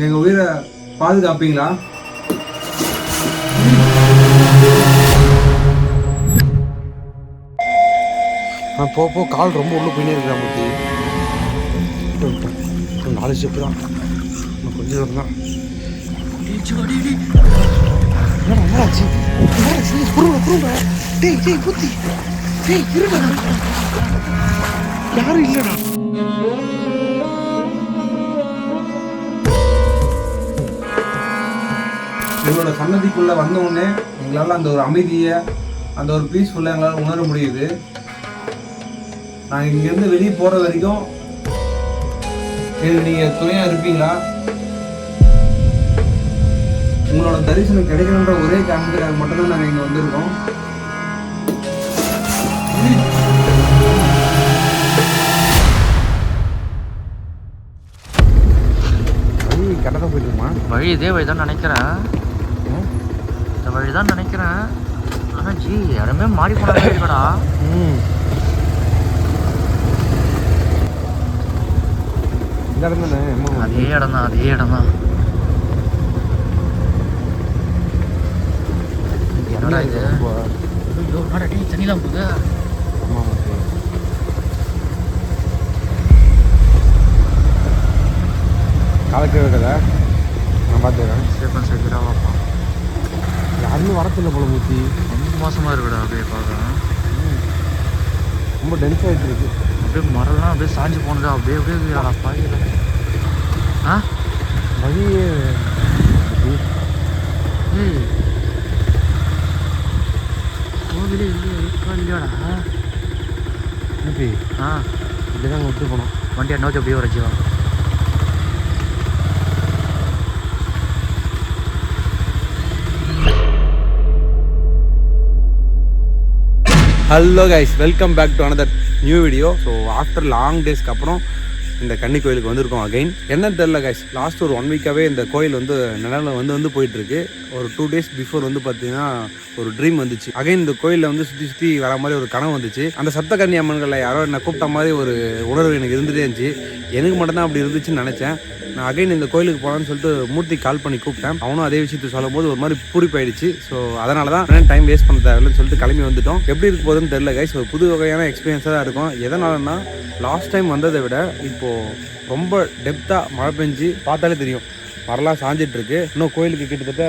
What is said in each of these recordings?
எங்கள் உயிரை பாதுகாப்பீங்களா? போ கால் ரொம்ப உள்ள போயினே இருக்கிறா மூர்த்தி. 4 ஸ்டெப்பு தான், கொஞ்சம் தூரம் தான். என்னடாச்சு மூர்த்தி? யாரும் இல்லைடா. எங்களோட சன்னதிக்குள்ளே வந்தவுடனே எங்களால் அந்த ஒரு அமைதியை, அந்த ஒரு பீஸ்ஃபுல்லாக எங்களால் உணர முடியுது. நாங்கள் இங்கேருந்து வெளியே போகிற வரைக்கும் எங்களுக்கு நீங்கள் துணையாக இருப்பீங்களா? உங்களோட தரிசனம் கிடைக்கணுன்ற ஒரே காரணத்துக்காக மட்டும்தான் நாங்கள் இங்கே வந்திருக்கோம். வழி கரெக்டாக போயிட்டுருமா? வழி இதே வழி தான் நினைக்கிறேன். இந்த வழி தான் நினைக்கிறேன். ஆனால் ஜி இடமே மாறி போனாலே இருக்கடா. இந்த இடம் தானே? அதே இடம் தான், அதே இடம் தான். என்னடா இது? ஐயோ என்னடா டீ தண்ணிலாம் போகுது. காலக்கே கதை நான் பார்த்துக்கிறேன். சேஃபன் செக்யூராக பார்ப்போம். யாருமே வரத்தில்லை போல மூர்த்தி. ரொம்ப மோசமாக இருக்குடா. அப்படியே பார்க்குறேன், ரொம்ப டென்ஸ் ஆகிட்டு இருக்கு. அப்படியே மரம்லாம் அப்படியே சாஞ்சு போனது. அப்படியே அப்படியே பாயில ஆ வழியே கோவிலே இல்லையா? இருக்கா இல்லையாடா? மூர்த்தி ஆ இப்படி தான் விட்டு போனோம். வண்டி நோக்கி அப்படியே வர Jeeva. Hello guys, welcome back to another new video. So after long டேஸ்க்கு அப்புறம் இந்த கன்னி கோயிலுக்கு வந்திருக்கோம் அகைன். என்னன்னு தெரில கைஸ், லாஸ்ட் ஒரு 1 வீக்காகவே இந்த கோயில் வந்து நிலவில் வந்து போயிட்டுருக்கு. ஒரு 2 days பிஃபோர் வந்து பார்த்தீங்கன்னா ஒரு ட்ரீம் வந்துச்சு. அகைன் இந்த கோயிலில் வந்து சுற்றி வர மாதிரி ஒரு கனவு வந்துச்சு. அந்த சப்த கன்னி அம்மன்களை யாரோ என்னை கூப்பிட்ட மாதிரி ஒரு உணர்வு எனக்கு இருந்துகிட்டே இருந்துச்சு. எனக்கு மட்டும்தான் அப்படி இருந்துச்சுன்னு நினச்சேன். நான் அகைன் இந்த கோயிலுக்கு போகலான்னு சொல்லிட்டு மூர்த்தி கால் பண்ணி கூப்பிட்டேன். அவனும் அதே விஷயத்தை சொல்லும் போது ஒரு மாதிரி பூரிப்பாயிடுச்சு. ஸோ அதனால தான் டைம் வேஸ்ட் பண்ண தேவையில்லைன்னு சொல்லிட்டு கிளம்பி வந்துட்டோம். எப்படி இருக்க போகுதுன்னு தெரியல கைஸ். ஒரு புது வகையான எக்ஸ்பீரியன்ஸாக தான் இருக்கும். எதனாலன்னா லாஸ்ட் டைம் வந்ததை விட இப்போது ரொம்ப டெப்த்தாக மழை பெஞ்சு பார்த்தாலே தெரியும். மரலாம் சாஞ்சிட்டு இருக்கு. இன்னும் கோயிலுக்கு கிட்டத்தட்ட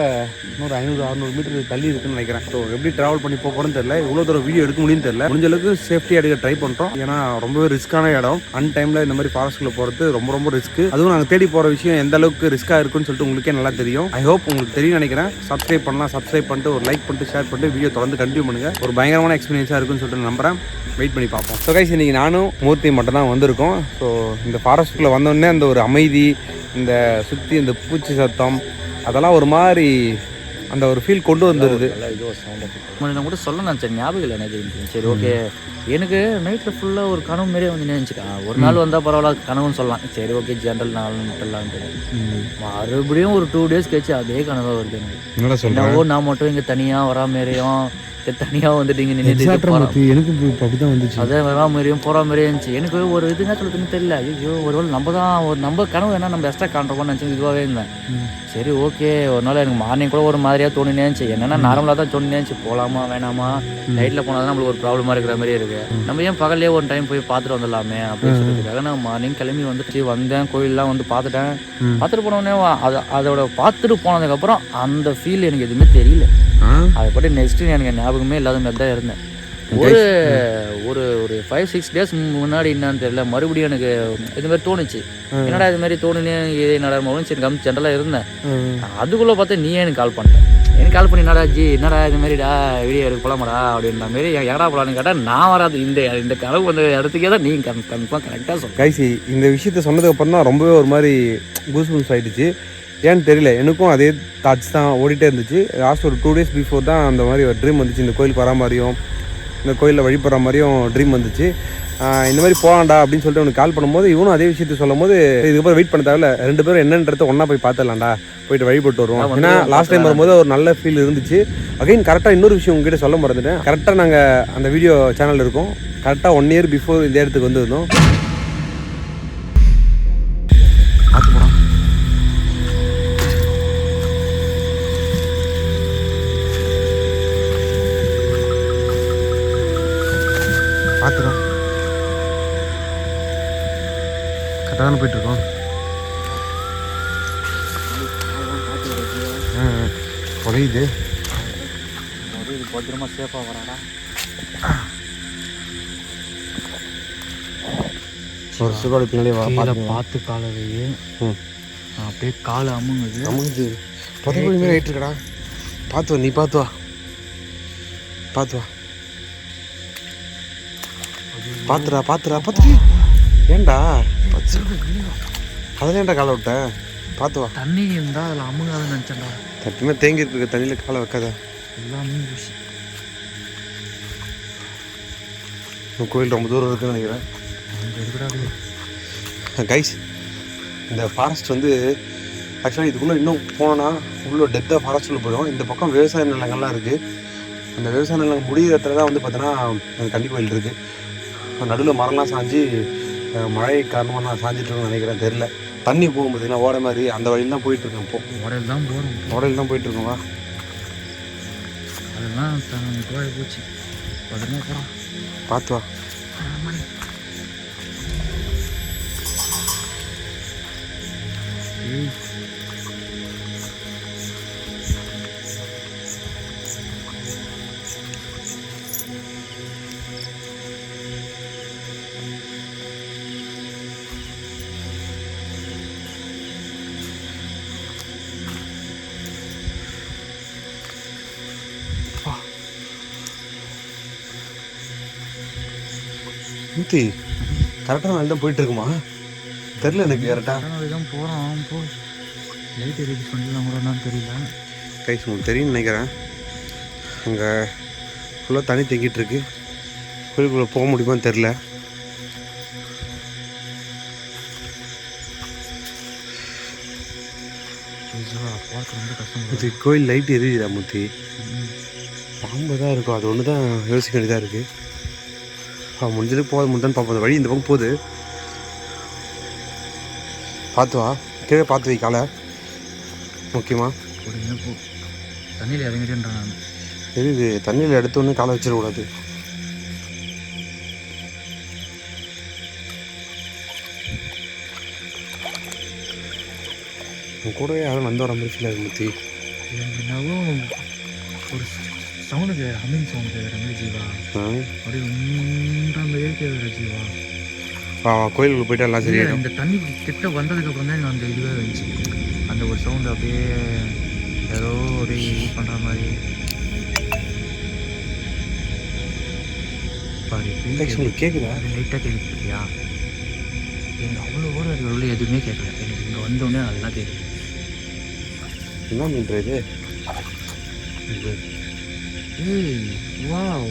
இன்னொரு 500-600 மீட்டர் தள்ளி இருக்குன்னு நினைக்கிறேன். ஸோ எப்படி ட்ராவல் பண்ணி போகிறோன்னு தெரியல. இவ்வளோ தூரம் வீடியோ எடுக்க முடியும்னு தெரியல. முடிஞ்ச அளவுக்கு சேஃப்டியாக எடுக்க ட்ரை பண்ணுறோம். ஏன்னா ரொம்பவே ரிஸ்க்கான இடம். டைமில் இந்த மாதிரி ஃபாரஸ்ட்டில் போகிறது ரொம்ப ரிஸ்க்கு. அதுவும் நாங்கள் தேடி போகிற விஷயம் எந்த அளவுக்கு ரிஸ்க்காக இருக்குன்னு சொல்லிட்டு உங்களுக்கே நல்லா தெரியும். ஐ ஹோப் உங்களுக்கு தெரியும் நினைக்கிறேன். சப்ஸ்கிரைப் பண்ணலாம், சப்ஸ்கிரைப் பண்ணிட்டு ஒரு லைக் பண்ணிட்டு ஷேர் பண்ணிட்டு வீடியோ தொடர்ந்து கண்டினியூ பண்ணுங்கள். ஒரு பயங்கரமான எக்ஸ்பீரியன்ஸாக இருக்குன்னு சொல்லிட்டு நம்புறேன். வெயிட் பண்ணி பார்ப்போம். ஸோ கைஸ், இன்றைக்கி நானும் மூர்த்தி மட்டும் தான் வந்திருக்கோம். ஸோ இந்த ஃபாரஸ்ட்டுக்குள்ளே வந்தோடனே அந்த ஒரு அமைதி, இந்த சுற்றி இந்த பூச்சி சத்தம், அதெல்லாம் ஒரு மாதிரி அந்த ஒரு ஃபீல் கொண்டு வந்துடுது. நான் கூட சொல்ல நான் சரி ஞாபகம் இல்லை எனக்கு. சரி ஓகே, எனக்கு நைட்டில் ஃபுல்லாக ஒரு கனவு மாரியே வந்து நினச்சிக்கா. ஒரு நாள் வந்தால் பரவாயில்ல கனவுன்னு சொல்லலாம். சரி ஓகே, ஜென்ரல் நாள் மட்டும்லான்ட்டு மறுபடியும் ஒரு 2 days கழிச்சு அதே கனவாக வருது எனக்கு. என்னவோ நான் மட்டும் இங்கே தனியாக வரா மாரியும் தனியாக வந்துட்டு இங்கே நின்றுட்டு எனக்கு அப்படிதான் வந்துச்சு. அதே வரா மாதிரியும் போகிற மாதிரியே இருந்துச்சு. எனக்கு ஒரு இதுங்க சொல்லுதுன்னு தெரியல. ஐயோ ஒருவேளை நம்ம கனவு என்ன நம்ம எக்ஸ்ட்ரா காண்றோம்னு நினச்சி இதுவாகவே இருந்தேன். சரி ஓகே, ஒரு நாள் எனக்கு மார்னிங் கூட ஒரு மாதிரியாக தோணினே இருந்துச்சு. என்னென்னா நார்மலாக தான் தோணினே இருந்துச்சு. போகலாமா வேணாமா, நைட்டில் போனால் தான் நம்மளுக்கு ஒரு ப்ராப்ளமாக இருக்கிற மாதிரியே இருக்குது. நம்ம ஏன் பகல்லே ஒரு டைம் போய் பார்த்துட்டு வந்துடலாமே அப்படின்னு சொல்லிட்டுருக்காங்க. நான் மார்னிங் கிளம்பி வந்துட்டு வந்தேன். கோயிலெலாம் வந்து பார்த்துட்டு போனோடனே அதோட பார்த்துட்டு போனதுக்கப்புறம் அந்த ஃபீல் எனக்கு எதுவுமே தெரியல. அதை பற்றி நெக்ஸ்ட்டு எனக்கு ஞாபகமே இல்லாத மாதிரி தான் இருந்தேன். ஒரு 5-6 days முன்னாடி என்னன்னு தெரியல, மறுபடியும் எனக்கு இது மாதிரி தோணுச்சு. என்னடா இது மாதிரி தோணுனே இதே நடமாவும் சரி ஜென்ரலாக இருந்தேன். அதுக்குள்ளே பார்த்தா நீ எனக்கு கால் பண்ணிட்டேன். எனக்கு கால் பண்ணி என்னடா இது மாதிரிடா வீடியோ எடுக்க போகலாமாடா அப்படின்ற மாதிரி எங்கடா போகலான்னு கேட்டால் நான் வராது இந்த கனவு வந்த இடத்துக்கே தான் நீ கன்ஃபார்ம் கரெக்டாக சொல்ல. கைசி இந்த விஷயத்த சொன்னதுக்கப்புறம் தான் ரொம்பவே ஒரு மாதிரி கூஸ்பம்ஸ் ஆகிடுச்சு. ஏன்னு தெரியல, எனக்கும் அதே தாட்ஸ் தான் ஓடிட்டே இருந்துச்சு. லாஸ்ட் ஒரு 2 days பிஃபோர் தான் அந்த மாதிரி ஒரு ட்ரீம் வந்துச்சு. இந்த கோயிலுக்கு வர மாதிரியும் இந்த கோயிலில் வழிபடுற மாதிரியும் ட்ரீம் வந்துச்சு. இந்த மாதிரி போகலாண்டா அப்படின்னு சொல்லிட்டு அவனுக்கு கால் பண்ணும்போது இவனும் அதே விஷயத்த சொல்லும் போது இதுக்கப்புறம் வெயிட் பண்ண தேவையில்ல, 2 பேரும் என்னன்றதை ஒன்றா போய் பார்த்துடலாம்டா, போயிட்டு வழிபட்டு வருவோம். ஏன்னா லாஸ்ட் டைம் வரும்போது ஒரு நல்ல ஃபீல் இருந்துச்சு. அகைன் கரெக்டாக இன்னொரு விஷயம் உங்ககிட்ட சொல்ல மறந்துட்டேன். கரெக்டாக நாங்கள் அந்த வீடியோ சேனல் இருக்கோம். கரெக்டாக 1 year பிஃபோர் இந்த இடத்துக்கு வந்திருந்தோம். பார்த்துடும். கரெக்டாக தானே போயிட்டுருக்கோம். உடையுது. பத்திரமா சேஃபாக வராடா. ஒரு சுகாடு பின்னாலே பார்த்து காலையே அப்படியே காலை அமுங்குது. பதவி மேலே ஆகிட்டு இருக்கடா. பார்த்து வா, நீ பார்த்து வா, பார்த்து வா, பார்த்துடா. ஏன்டா அதில் ஏன்டா காலை விட்ட? பார்த்து வா. தண்ணி இருந்தால் அதில் அமுங்காதுன்னு நினச்சேன்டா. தட்டுமே தேங்கி இருக்கு, தண்ணியில் காலை வைக்காத. எல்லாமே ஊசி. கோயில் ரொம்ப தூரம் இருக்குன்னு நினைக்கிறேன். கைஸ், இந்த ஃபாரஸ்ட் வந்து ஆக்சுவலாக இதுக்குள்ளே இன்னும் போனோன்னா உள்ள டெத்தாக ஃபாரஸ்ட்டுள்ள போயிடும். இந்த பக்கம் விவசாய நிலங்கள்லாம் இருக்குது. அந்த விவசாய நிலங்கள் முடிகிற இடத்துல தான் வந்து பார்த்தோன்னா கன்னி கோயில் இருக்குது. நடுவில் மரம்லாம் சாஞ்சு மழை காரணமாக நான் சாஞ்சிட்ருக்கேன்னு நினைக்கிறேன், தெரில. தண்ணி போகும் பார்த்தீங்கன்னா ஓட மாதிரி அந்த வழியில் தான் போயிட்டுருக்கேன். ஓடையில் தான் போகிறோம். ஓடையில் தான் போயிட்டுருக்கோம். வா, அதெல்லாம் போச்சு. பத்திரமா போகிறோம். பார்த்து வா. மூர்த்தி, கரெக்டான வழி தான் போயிட்டுருக்குமா? தெரில எனக்கு. கரெக்டாக வழி தான் போகிறோம். போ, லைட் எரிச்சு பண்ணலாம் கூட என்னன்னு தெரியல. கைஸ், உங்களுக்கு தெரியும்னு நினைக்கிறேன். அங்கே ஃபுல்லாக தண்ணி தேங்கிட்டு இருக்கு. கோயிலுக்குள்ளே போக முடியுமான்னு தெரில. ரொம்ப கஷ்டம். இது கோயில் லைட் எரியுதா மூர்த்தி? பாம்பு தான் இருக்கும், அது ஒன்று தான் யோசிக்க வேண்டியதாக இருக்குது. முடிஞ்சது போகுது, முடிஞ்சான்னு பார்ப்போம். வழி இந்த பக்கம் போகுது. பார்த்து வா, கீழே பார்த்து வை காலை. முக்கியமாக போ, தண்ணியில் இறங்கிட்டேன்றான் நான். எரியுது. தண்ணியில் எடுத்தோன்னே காலை வச்சிடக்கூடாது. கூடவே யாரும் வந்து வர மாதிரி ஃபீல் ஆகுது மூர்த்தி. என்னவோ ஒரு சவுண்டு கேட்குற, ஹம்மிங் சவுண்டு கேட்குற மாதிரி ஜீவா. அப்படியே மாதிரியே கேட்குற ஜீவா. கோயிலுக்குள்ள போயிட்டு எல்லாம் சரியா. இந்த தண்ணி கிட்ட வந்ததுக்கப்புறம் தான் எனக்கு அந்த இதுவே இருந்துச்சு. அந்த ஒரு சவுண்டு அப்படியே ஏதோ ஒரு இது பண்ணுற மாதிரி. உங்களுக்கு கேட்குதா? லைட்டாக கேட்குது இல்லையா? எனக்கு அவ்வளோ ஒரு உள்ள எதுவுமே கேட்கல. எனக்கு இங்கே வந்தோடனே நல்லா கேட்குது. என்ன பண்ணுறது? ஏய், வாவ்.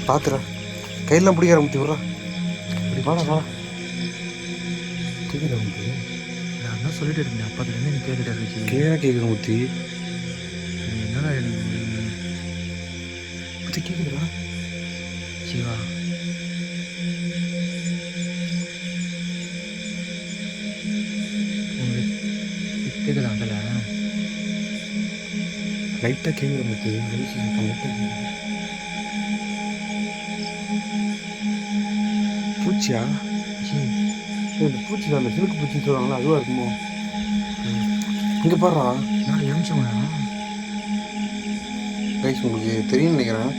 பார்த்துடா, கையெல்லாம் பிடிக்கிற முத்தி விட்றா. வாடா வாடா. கேட்குதா முத்தி? நான் தான் சொல்லிட்டு இருக்கேன், அப்போதுலேருந்து எனக்கு கேட்டுட்டு இருந்துச்சு. கேட்குற முத்தி. என்னடா முத்தி கேட்குதுடா. சிவா, கேட்குதா? அங்கல லைட்டாக கேட்குற முத்தி. பூச்சியா? இந்த பூச்சி தான், அந்த சிலுக்கு பூச்சின்னு சொல்லுவாங்களா, அதுவாக இருக்குமோ? இங்கே பாடுறா. நான் எரிச்சோம்னா கைஸ், உங்களுக்கு தெரியும்னு நினைக்கிறேன்.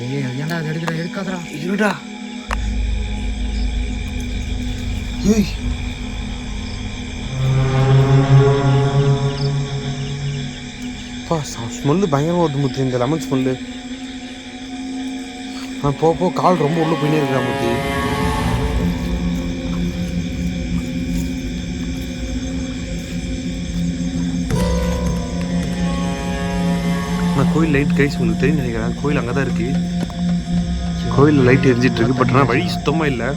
ஏய், ஏன்டா அது எடுக்காதடா. இருடா. ஏய், ஸ்மெல்லு பயங்கரமாக வருது முத்தி. இந்த லெமன் ஸ்மெல்லு. போ கால் ரொம்ப உள்ள போயினே இருக்கிறா முத்தி. நான் கோயில் லைட் கைஸ் உங்களுக்கு தெரியும் நினைக்கிறேன். கோயில் அங்கே தான் இருக்கு. கோயிலில் லைட் எரிஞ்சிட்டு இருக்கு. பட் ஆனால் வழி சுத்தமாக இல்லை.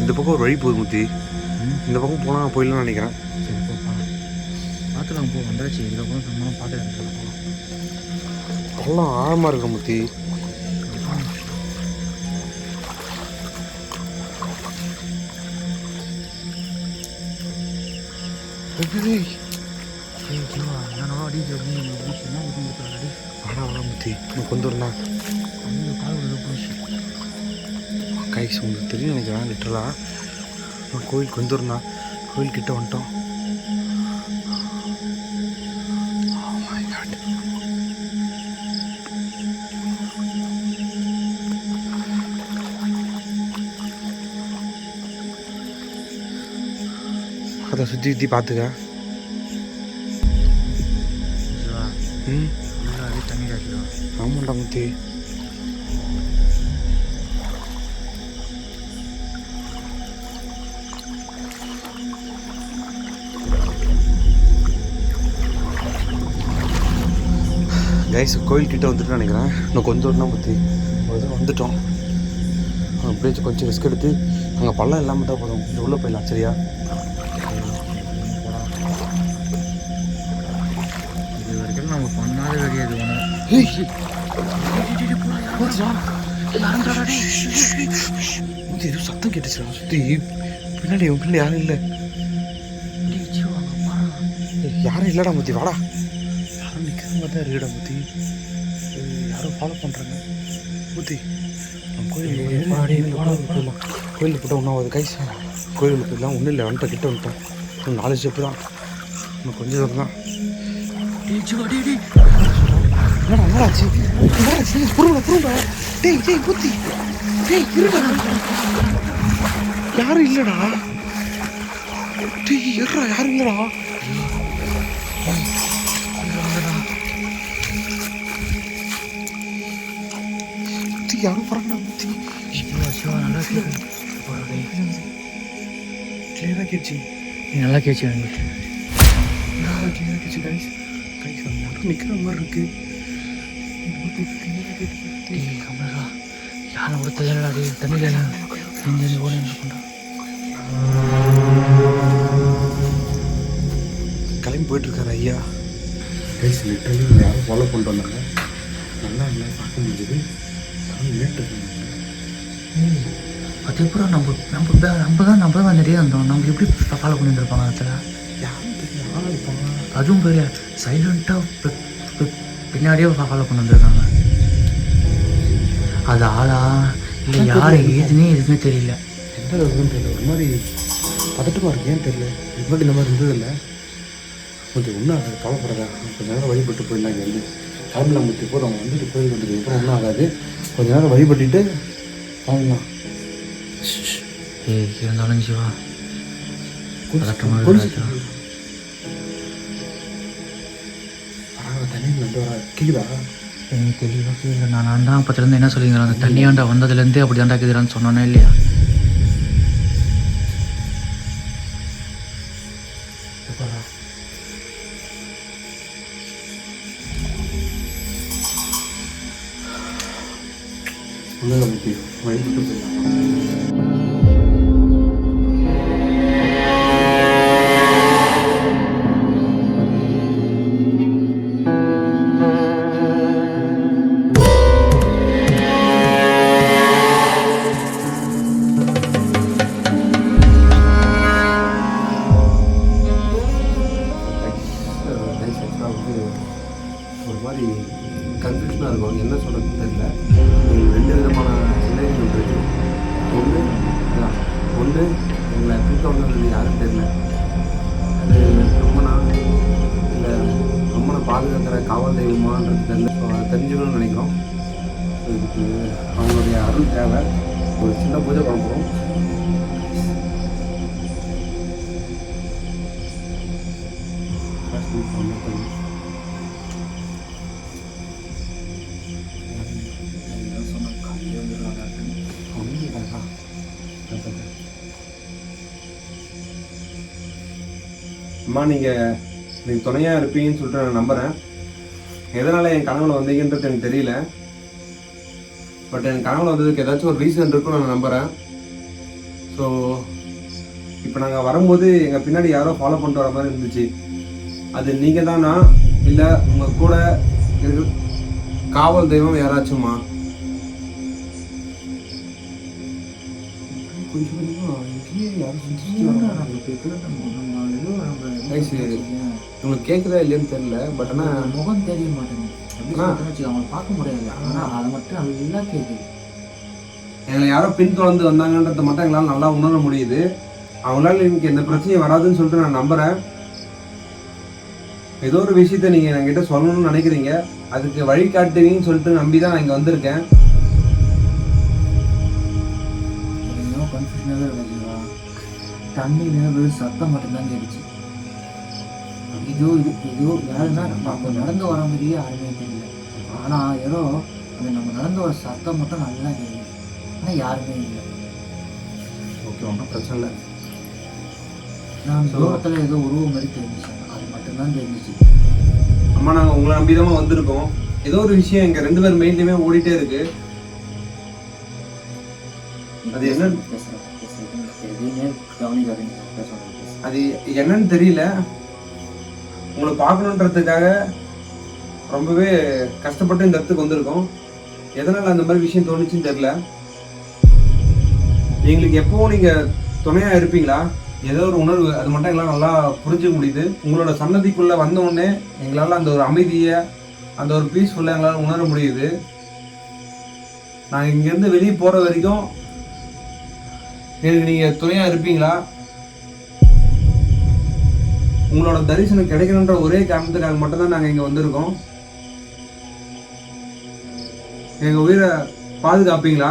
இந்த பக்கம் ஒரு வழி போகுது முத்தி. இந்த பக்கம் போனால் போயிடலாம்னு நினைக்கிறேன். சரி, போ பார்த்துலாம். போ, வந்தாச்சு. இதுக்கப்புறம் சும்மா பார்த்து எல்லாம் ஆழமாக இருக்கிற முத்தி. முத்தி கொண்டுருந்தா கைஸ் உங்களுக்கு தெரியும் நினைக்கிறேன். லிட்டரலாக கோயிலுக்கு வந்துருந்தா கோயில்கிட்ட வந்துட்டோம். அதை சுற்றி சுற்றி பார்த்துக்க. ம் ஆமாண்டா முத்தி. கைஸ் கோயில்கிட்ட வந்துட்டு நினைக்கிறேன். இன்னும் கொஞ்சம் தூரம் தான் முத்தி வந்துட்டோம். அப்படியே கொஞ்சம் ரிஸ்க் எடுத்து அங்கே பள்ளம் இல்லாமல் தான் போதும். கொஞ்சம் உள்ளே போயிடலாம் சரியா? இது வரைக்கும் நம்ம பண்ணாத கிடையாது. எதுவும் சத்தம் கேட்டுச்சு சுற்றி பின்னாடி உன் பிள்ளை யாரும் இல்லை. யாரும் இல்லைடா முத்தி வாடா. யாரும் நிற்கிற மாதிரி தான் இருக்குடா முத்தி. யாரும் ஃபாலோ பண்ணுறாங்க முத்தி. நம்ம கோயிலுக்கு போட்டால் ஒன்றும் ஆகுது கைஸ். கோயிலுக்கு போயிடலாம். ஒன்றும் இல்லை வந்துட்டோம் கிட்ட வந்துட்டோம். இன்னும் 4 ஸ்டெப்பு தான். இன்னும் கொஞ்சம் தூரம் தான். என்னடாச்சு புருடா டேய் டேய் புத்தி டேய் இருடா. யாரும் இல்லைடா. டேய் இருடா யாரும் இல்லைடா. புத்தி யாரும் பறங்கடா புத்தி. நல்லா கிளியராக கேச்சு. நல்லா கேச்சு கிளியராக கேச்சு கைஸ். கைஸ் யாரும் நிற்கிற மாதிரி இருக்கு. கமலா யானை கூட தெரியலாடி தண்ணியில் ஓடி பண்ணுறான். கிளம்பி போயிட்டுருக்காரு ஐயா. கைஸ் லிட்டரலி யாரும் ஃபாலோ பண்ணிட்டு வந்தாங்க. நல்லா இல்லை பார்க்க முடிஞ்சது. அது அப்புறம் நம்ம தான் நிறைய இருந்தோம். நம்ம எப்படி ஃபாலோ பண்ணிட்டு இருப்பாங்க அதில்? யாரும் தெரியும் ஆளாக இருப்பாங்க. அதுவும் பெரிய சைலண்ட்டாக பின்னாடியே ஃபாலோ பண்ணி வந்துருக்காங்க. அது ஆளா இல்லை யார் ஏதுன்னே எதுவுமே தெரியல. எந்த இதுன்னு தெரியல. ஒரு மாதிரி பதட்டமாக இருக்கு. ஏன்னு தெரியல. முன்னாடி இந்த மாதிரி இருந்ததில்லை. கொஞ்சம் ஒன்றும் ஆகாது கவலைப்படாதா. கொஞ்சம் நேரம் வழிபட்டு போயிடலாம். இங்கே வந்து கிளம்பலாம் முத்தி போதும். அவங்க வந்துட்டு கோயில் வந்துட்டு அப்புறம் ஒன்றும் ஆகாது. கொஞ்சம் நேரம் வழிபட்டுட்டு கிளம்பலாம். இருந்தாலும் சிவா தண்ணி நண்டு வர கீழா எனக்கு தெளிவாக இல்லை. நான் தான் அப்பத்துலேருந்து என்ன சொல்லிங்கிறேன், அந்த தண்ணியாண்டா வந்ததுலேருந்தே அப்படி தாண்டா இருக்குதுறான்னு சொன்னோன்னே இல்லையா? வழிபட்டு போயிடலாம். ஒரு மாதிரி கன்ஃபியூஷனாக இருக்கும். என்ன சொல்கிறதுன்னு தெரியல. 2 விதமான சிந்தனைகள் இருக்குது. ஒன்று எங்களை தூக்க வந்தது யாரும் தெரியல. அது ரொம்ப நாள் பாதுகாக்கிற காவல் தெய்வமான்றது தெரியல. ஸோ அதை தெரிஞ்சுக்கணும்னு நினைக்கிறோம். இதுக்கு அவங்களுடைய அருள் தேவை. ஒரு சின்ன பூஜை பண்ண போகிறோம். அம்மா நீங்கள் எனக்கு துணையாக இருப்பீங்கன்னு சொல்லிட்டு நான் நம்புகிறேன். எதனால் என் கனவுல வந்தீங்கன்றது எனக்கு தெரியல. பட் என் கனவுல வந்ததுக்கு ஏதாச்சும் ஒரு ரீசன் இருக்குன்னு நான் நம்புகிறேன். ஸோ இப்போ நாங்கள் வரும்போது எங்கள் பின்னாடி யாரோ ஃபாலோ பண்ணிட்டு வர மாதிரி இருந்துச்சு. அது நீங்கள் தானா இல்லை உங்கள் கூட இருக்கு காவல் தெய்வம் யாராச்சும்மா? கொஞ்சம் கொஞ்சமாக உங்களுக்கு கேட்குதா இல்லையான்னு தெரியல, பட் ஆனால் முகம் தெரிய மாட்டேங்குது. அவங்க பார்க்க முடியாது, ஆனால் அதை மட்டும் நல்லா கேட்குது. எங்களை யாரோ பின்தொடர்ந்து வந்தாங்கன்றதை மட்டும் எங்களால் நல்லா உணர முடியுது. அவங்களால எனக்கு எந்த பிரச்சனையும் வராதுன்னு சொல்லிட்டு நான் நம்புகிறேன். ஏதோ ஒரு விஷயத்த நீங்கள் என்கிட்ட சொல்லணும்னு நினைக்கிறீங்க, அதுக்கு வழிகாட்டுவீங்கன்னு சொல்லிட்டு நம்பி தான் நான் இங்கே வந்திருக்கேன். கன்ஃபியூஷனாக இருக்கா? தண்ணியில் சத்தம் மட்டும்தான் கேட்டுச்சு. இதோ யாருன்னா நம்ம அங்கே நடந்து வர மாதிரியே யாருமே தெரியல. ஆனால் ஏதோ அந்த நம்ம நடந்து வர சத்தம் மட்டும் நல்லா கேட்குது, ஆனால் யாருமே இல்லை. ஓகே, ஒன்றும் பிரச்சனை இல்லை. நான் தூரத்தில் ஏதோ உருவம் மாதிரி தெரிஞ்சிச்சு, அது மட்டும்தான் தெரிஞ்சிச்சு. அம்மா, நாங்கள் உங்களை நம்பிதான் வந்திருக்கோம். ஏதோ ஒரு விஷயம் எங்கள் 2 பேர் மைண்ட்லையுமே ஓடிட்டே இருக்கு. அது என்னன்னு அது என்னன்னு தெரியல. உங்களை பார்க்கணுன்றதுக்காக ரொம்பவே கஷ்டப்பட்டு இந்த இடத்துக்கு வந்திருக்கோம். எதனால அந்த மாதிரி விஷயம் தோணுச்சுன்னு தெரியல. எங்களுக்கு எப்பவும் நீங்க துணையா இருப்பீங்களா? ஏதோ ஒரு உணர்வு, அது மட்டும் எங்களால் நல்லா புரிஞ்சுக்க முடியுது. உங்களோட சன்னதிக்குள்ள வந்த உடனே எங்களால் அந்த ஒரு அமைதியை, அந்த ஒரு பீஸ்ஃபுல்லாக எங்களால் உணர முடியுது. நாங்கள் இங்கேருந்து வெளியே போகிற வரைக்கும் எனக்கு நீங்கள் துணையாக இருப்பீங்களா? உங்களோட தரிசனம் கிடைக்கணுன்ற ஒரே காரணத்துக்காக மட்டும்தான் நாங்கள் இங்கே வந்திருக்கோம். எங்கள் உயிரை பாதுகாப்பீங்களா?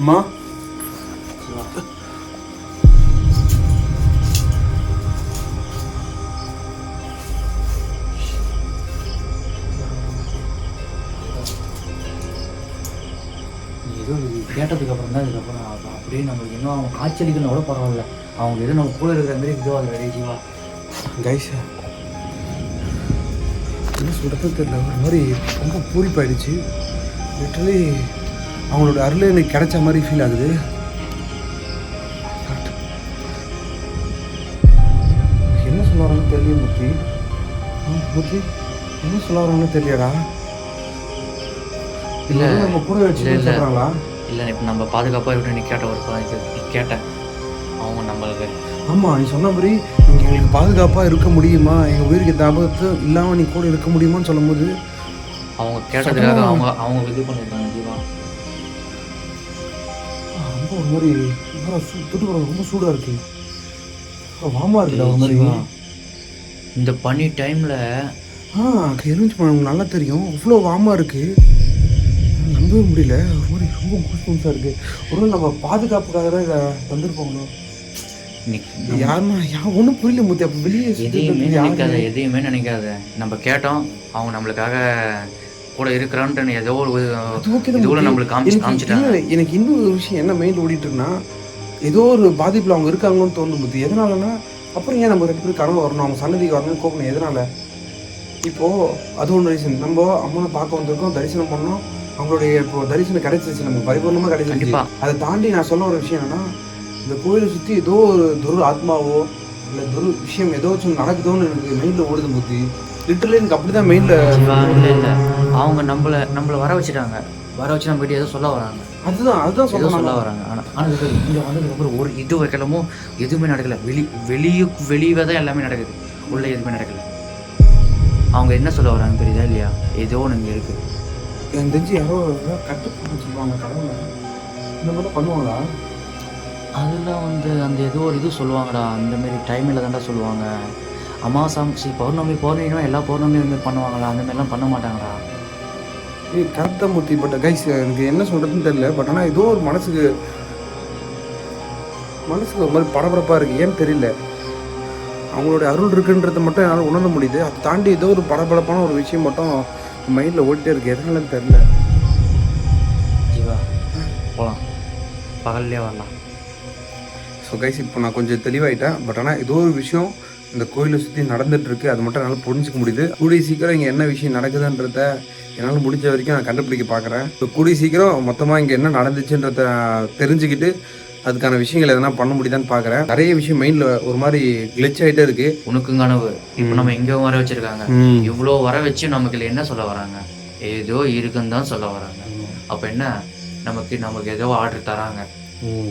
அம்மா, ஏதோ இது கேட்டதுக்கு அப்புறம் தான் இதுக்கப்புறம் அப்படியே நம்மளுக்கு இன்னும் அவங்க காய்ச்சலிக்கணும் கூட பரவாயில்ல, அவங்க ஏதோ நம்ம கூட இருக்கிற மாதிரி இதோ அது ரெடிஜிவா கைஸ் என்ன சொல்கிறது தெரியல. ஒரு மாதிரி ரொம்ப பூரிப்பாயிடுச்சு. லிட்டரலி அவங்களோட அருள் எனக்கு கிடைச்ச மாதிரி ஃபீல் ஆகுது. என்ன சொல்ல வராங்கன்னு தெரியல மூர்த்தி. மூர்த்தி என்ன சொல்ல வராங்கன்னு தெரியலடா. இல்லை நம்ம கூட வச்சு சொல்கிறாங்களா? இல்லை, இப்போ நம்ம பாதுகாப்பாக இருக்கணும். நீ கேட்ட ஒரு இது நீ கேட்ட அவங்க நம்மளுக்கு. ஆமாம், நீ சொன்ன மாதிரி நீங்கள் எங்களுக்கு பாதுகாப்பாக இருக்க முடியுமா, எங்கள் உயிருக்கு தாபத்து இல்லாமல் நீ கூட இருக்க முடியுமான்னு சொல்லும் போது அவங்க கேட்டதுக்காக அவங்க இது பண்ணியிருக்காங்க. ஜீவா ரொம்ப ஒரு மாதிரி தொட்டு ரொம்ப சூடாக இருக்கு, வாமா இருக்குடா ஒரு மாதிரி. இந்த பனி டைமில் எரிஞ்சு போனவங்க நல்லா தெரியும், அவ்வளோ வாமா இருக்கு, நம்பவே முடியல. ஒரு மாதிரி ரொம்ப கூஸ்பம்ஸாக இருக்குது. ஒரு நம்ம பாதுகாப்புக்காக தான் இதை தந்துருப்போங்களோ யாருன்னா ஒன்றும் புரியல மூர்த்தி. அப்போ வெளியே எதையுமே நினைக்காத. நம்ம கேட்டோம், அவங்க நம்மளுக்காக கூட இருக்கிறான்ட்டு ஏதோ ஒரு நம்மளுக்கு காமிச்சிட்டாங்க. எனக்கு இன்னொரு விஷயம் என்ன மைண்ட் ஓடிட்டு இருக்குன்னா, ஏதோ ஒரு பாதிப்பில் அவங்க இருக்காங்கன்னு தோணும் மூர்த்தி. எதனாலன்னா, அப்புறம் ஏன் நம்ம 2 பேரும் கனவு வரணும், அவங்க சன்னதிக்கு வரணும்னு கோப்பணும். எதனால? இப்போது அது ஒன்று ரீசன். நம்ம அம்மனை பார்க்க வந்திருக்கோம், தரிசனம் பண்ணோம், அவங்களுடைய இப்போ தரிசனம் கிடைச்சிருச்சு, நம்ம பரிபூர்ணமாக கிடைச்சிருச்சு. அதை தாண்டி நான் சொல்ல ஒரு விஷயம் என்னன்னா, இந்த கோயிலை சுற்றி ஏதோ ஒரு துரு ஆத்மாவோ இல்லை துரு விஷயம் ஏதோ நடக்குதோன்னு எனக்கு மைண்டில் ஓடுது மூர்த்தி. லிட்டரலி எனக்கு அப்படி தான் மைண்டில். இல்லை அவங்க நம்மளை வர வச்சுட்டாங்க, வர வச்சு நம்ம கிட்ட ஏதோ சொல்ல வராங்க. அதுதான் சொல்ல வராங்க. ஆனால் இங்கே வந்ததுக்கப்புறம் ஒரு இது வைக்கலமோ எதுவுமே நடக்கலை. வெளியே தான் எல்லாமே நடக்குது, உள்ளே எதுவுமே நடக்கலை. அவங்க என்ன சொல்ல வராங்க தெரியுதா இல்லையா? ஏதோ ஒன்று இங்கே இருக்குது. எனக்கு தெரிஞ்சு யாரோ கட்டுப்பாடு சொல்லுவாங்க, கடவுளை இந்த மாதிரி பண்ணுவாங்களா? அதெல்லாம் அந்த ஏதோ ஒரு இது சொல்லுவாங்கடா, அந்தமாரி டைமில் தான்டா சொல்லுவாங்க. அமாவாசை பௌர்ணமினா எல்லா பௌர்ணமியும் இதுமாரி பண்ணுவாங்களா? அந்தமாரிலாம் பண்ண மாட்டாங்கடா. கரெக்டாக மூர்த்தி. பட் கைஸ் எனக்கு என்ன சொல்கிறதுன்னு தெரியல. பட் ஆனால் ஏதோ ஒரு மனசுக்கு ஒரு மாதிரி பரபரப்பாக இருக்குது. ஏன்னு தெரியல. அவங்களோட அருள் இருக்குன்றதை மட்டும் என்னால் உணர முடியுது. அதை தாண்டி ஏதோ ஒரு பரபரப்பான ஒரு விஷயம் மட்டும் மைண்டில் ஓடிட்டே இருக்குது. எதனாலன்னு தெரியல. ஜீவா போகலாம், பகல்லே வரலாம். ஸோ கைஸ் இப்போ நான் கொஞ்சம் தெளிவாயிட்டேன். பட் ஆனால் ஏதோ ஒரு விஷயம் இந்த கோயிலை சுற்றி நடந்துகிட்ருக்கு. அது மட்டும் என்னால் புரிஞ்சிக்க முடியுது. கூடிய சீக்கிரம் இங்கே என்ன விஷயம் நடக்குதுன்றத என்னால் முடிஞ்ச வரைக்கும் நான் கண்டுபிடிக்க பார்க்குறேன். இப்போ கூடிய சீக்கிரம் மொத்தமாக இங்கே என்ன நடந்துச்சுன்றத தெரிஞ்சுக்கிட்டு அதுக்கான விஷயங்கள் எதனா பண்ண முடியுதான்னு பார்க்குறேன். நிறைய விஷயம் மைண்டில் ஒரு மாதிரி கிளிச் ஆகிட்டே இருக்குது. உனக்கும் கனவு இப்போ நம்ம எங்கேயோ வர வச்சுருக்காங்க. இவ்வளோ வர வச்சு நமக்கு என்ன சொல்ல வராங்க? ஏதோ இருக்குன்னு தான் சொல்ல வராங்க. அப்போ என்ன, நமக்கு ஏதோ ஆர்டர் தராங்க,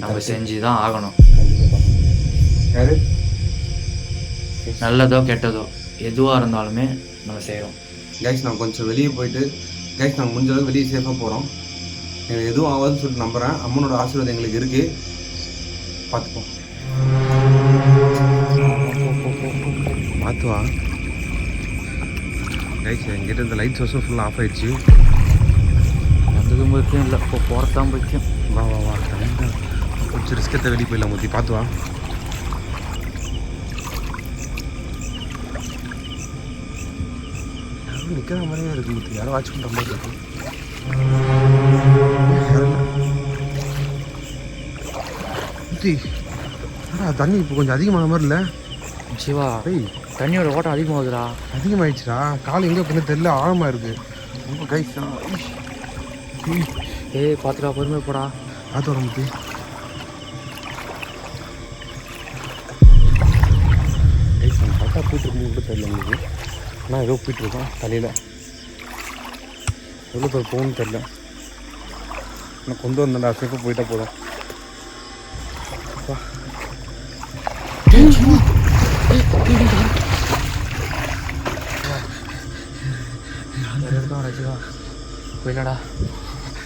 நம்ம செஞ்சு தான் ஆகணும். யாரு நல்லதோ கெட்டதோ எதுவாக இருந்தாலுமே நம்ம செய்கிறோம். கைஸ் நான் கொஞ்சம் வெளியே போயிட்டு கைஸ் நாங்கள் முடிஞ்ச அளவுக்கு வெளியே சேஃபாக போகிறோம். எனக்கு எதுவும் ஆகாதுன்னு சொல்லிட்டு நம்புகிறேன். அம்மனோட ஆசீர்வாதம் எங்களுக்கு இருக்குது. பார்த்துப்போம். மாற்றுவா கைஸ் என்கிட்ட இந்த லைட் சோர்ஸும் ஃபுல்லாக ஆஃப் ஆகிடுச்சு. வந்ததும் முக்கியம் இல்லை, இப்போ போகிறதான் முக்கியம். வா வா வா கொஞ்சம் ரிஸ்கத்தை வெளியே போயிடலாம். மூத்தி பார்த்து வா. யாரும் நிற்கிற மாதிரியே இருக்குது மூத்தி. யாரும் வாட்ச் பண்ணுற மாதிரி இருக்கு. மூத்தி தண்ணி இப்போ கொஞ்சம் அதிகமான மாதிரி இல்லை? சிவா, தண்ணியோட ஓட்டம் அதிகமாகுதுடா. அதிகமாகிடுச்சுடா. கால் எங்கே பண்ண தெரியல, ஆழமாக இருக்குது ரொம்ப. கைஸ் பார்த்துடா, பொறுமை போடா. பார்த்து வர மூத்தி. கைஸ் நம்ம கரெக்டாக போயிட்டுருக்கோம் கூட தெரியல உங்களுக்கு. ஆனால் ஏதோ போயிட்டுருக்கோம் தலையில். எவ்வளோ பேர் போகணும்னு தெரில. நான் கொண்டு வந்தேன்டா, சேஃபாக போயிட்டா போதும். போயிடலாடா,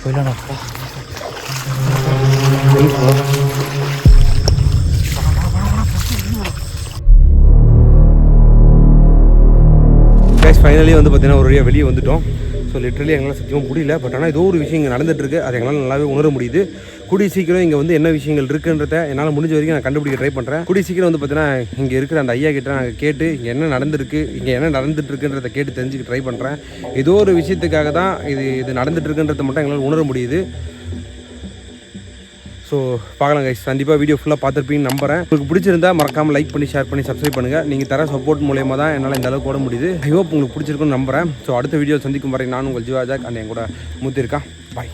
போயிடலாடா. கைஸ் ஃபைனலி வந்து பார்த்தீங்கன்னா ஒரு வழியாக வெளியே வந்துட்டோம். ஸோ லிட்ரலி எங்களால் சத்தியமாக முடியல. பட் ஆனால் ஏதோ ஒரு விஷயம் இங்கே நடந்துகிட்ருக்கு. அது எங்களால் நல்லாவே உணர முடியுது. கூடிய சீக்கிரம் இங்கே வந்து என்ன விஷயங்கள் இருக்குன்றத என்னால் முடிஞ்ச வரைக்கும் நான் கண்டுபிடிக்க ட்ரை பண்ணுறேன். கூடிய சீக்கிரம் வந்து பார்த்தீங்கன்னா இங்கே இருக்கிற அந்த ஐயா கிட்ட நாங்கள் கேட்டு இங்கே என்ன நடந்துருக்கு, இங்கே என்ன நடந்துட்டுருக்குன்றதை கேட்டு தெரிஞ்சுக்க ட்ரை பண்ணுறேன். ஏதோ ஒரு விஷயத்துக்காக தான் இது நடந்துட்டுருக்குன்றத மட்டும் எங்களால் உணர முடியுது. ஸோ பார்க்கலாம் கைஸ். கண்டிப்பாக வீடியோ ஃபுல்லாக பார்த்துருப்பீங்கன்னு நம்புறேன். உங்களுக்கு பிடிச்சிருந்தா மறக்காமல் லைக் பண்ணி ஷேர் பண்ணி சப்ஸ்கிரைப் பண்ணுங்கள். நீங்கள் தர சப்போர்ட் மூலயமா தான் என்னால் இந்த அளவுக்கு ஓட முடியுது. ஐ ஹோப் உங்களுக்கு பிடிச்சிருக்குன்னு நம்புறேன். ஸோ அடுத்த வீடியோ சந்திக்கும் வரை நான் உங்கள் ஜீவா ஜாக் அண்ட் என் கூட மூத்தி இருக்கான். பாய்.